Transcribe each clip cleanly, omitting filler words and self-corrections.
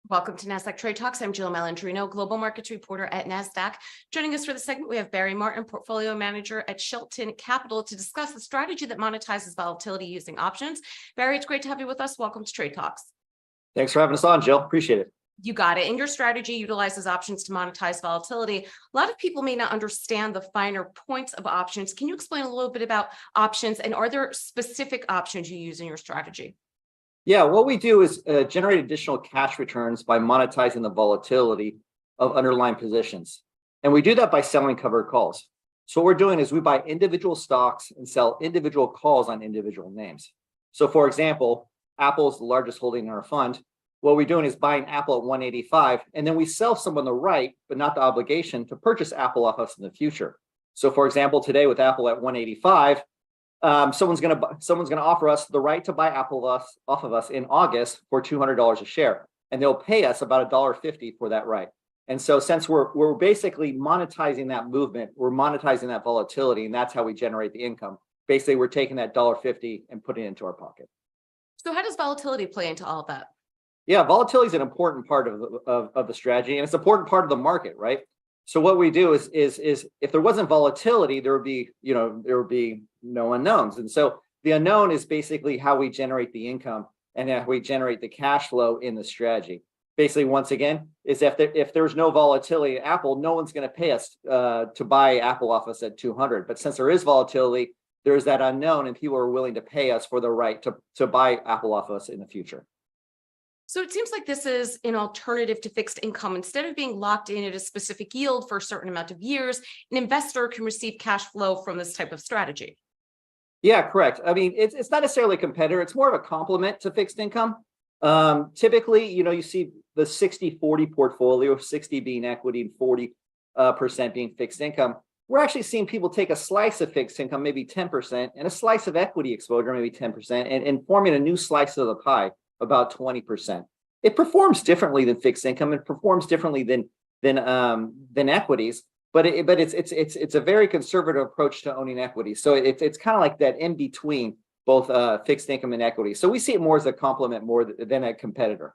Welcome to Nasdaq TradeTalks. I'm Jill Malandrino, Global Markets Reporter at Nasdaq. Joining us for the segment, we have Barry Martin, Portfolio Manager at Shelton Capital, to discuss the strategy that monetizes volatility using options. Barry, it's great to have you with us. Welcome to Trade Talks. Thanks for having us on, Jill. Appreciate it. You got it. And your strategy utilizes options to monetize volatility. A lot of people may not understand the finer points of options. Can you explain a little bit about options, and are there specific options you use in your strategy? Yeah, what we do is generate additional cash returns by monetizing the volatility of underlying positions. And we do that by selling covered calls. So what we're doing is we buy individual stocks and sell individual calls on individual names. So for example, Apple is the largest holding in our fund. What we're doing is buying Apple at 185, and then we sell someone the right, but not the obligation, to purchase Apple off us in the future. So for example, today with Apple at 185, someone's going to offer us the right to buy Apple off of us in August for $200 a share, and they'll pay us about $1.50 for that right. And so since we're basically monetizing that movement, we're monetizing that volatility, and that's how we generate the income. Basically, we're taking that $1.50 and putting it into our pocket. So how does volatility play into all of that? Yeah, volatility is an important part of the strategy, and it's an important part of the market, right? So what we do is if there wasn't volatility, there would be no unknowns. And so the unknown is basically how we generate the income and how we generate the cash flow in the strategy. Basically, once again, is if there's no volatility at Apple, no one's going to pay us to buy Apple off us at 200. But since there is volatility, there's that unknown, and people are willing to pay us for the right to buy Apple off us in the future. So it seems like this is an alternative to fixed income. Instead of being locked in at a specific yield for a certain amount of years, an investor can receive cash flow from this type of strategy. Yeah, correct. I mean, it's not necessarily a competitor. It's more of a complement to fixed income. Typically, you see the 60-40 portfolio, 60 being equity and 40% being fixed income. We're actually seeing people take a slice of fixed income, maybe 10%, and a slice of equity exposure, maybe 10%, and forming a new slice of the pie, about 20%. It performs differently than fixed income. It performs differently than equities, but it's a very conservative approach to owning equities. So it's kind of like that in between both fixed income and equity. So we see it more as a complement more than a competitor.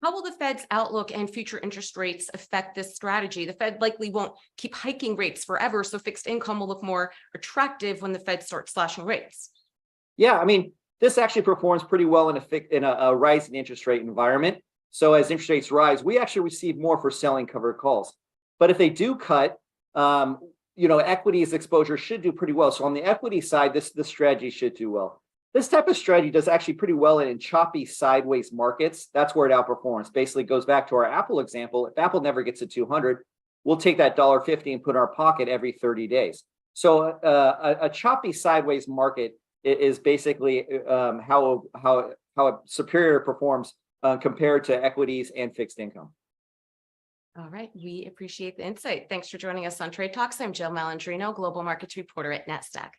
How will the Fed's outlook and future interest rates affect this strategy? The Fed likely won't keep hiking rates forever, so fixed income will look more attractive when the Fed starts slashing rates. Yeah, I mean, this actually performs pretty well in a rising interest rate environment. So as interest rates rise, we actually receive more for selling covered calls. But if they do cut, equities exposure should do pretty well. So on the equity side, this strategy should do well. This type of strategy does actually pretty well in choppy sideways markets. That's where it outperforms. Basically, it goes back to our Apple example. If Apple never gets to 200, we'll take that $1.50 and put in our pocket every 30 days. So a choppy sideways market is basically how a superior performs compared to equities and fixed income. All right, we appreciate the insight. Thanks for joining us on Trade Talks. I'm Jill Malandrino, Global Markets Reporter at Nasdaq.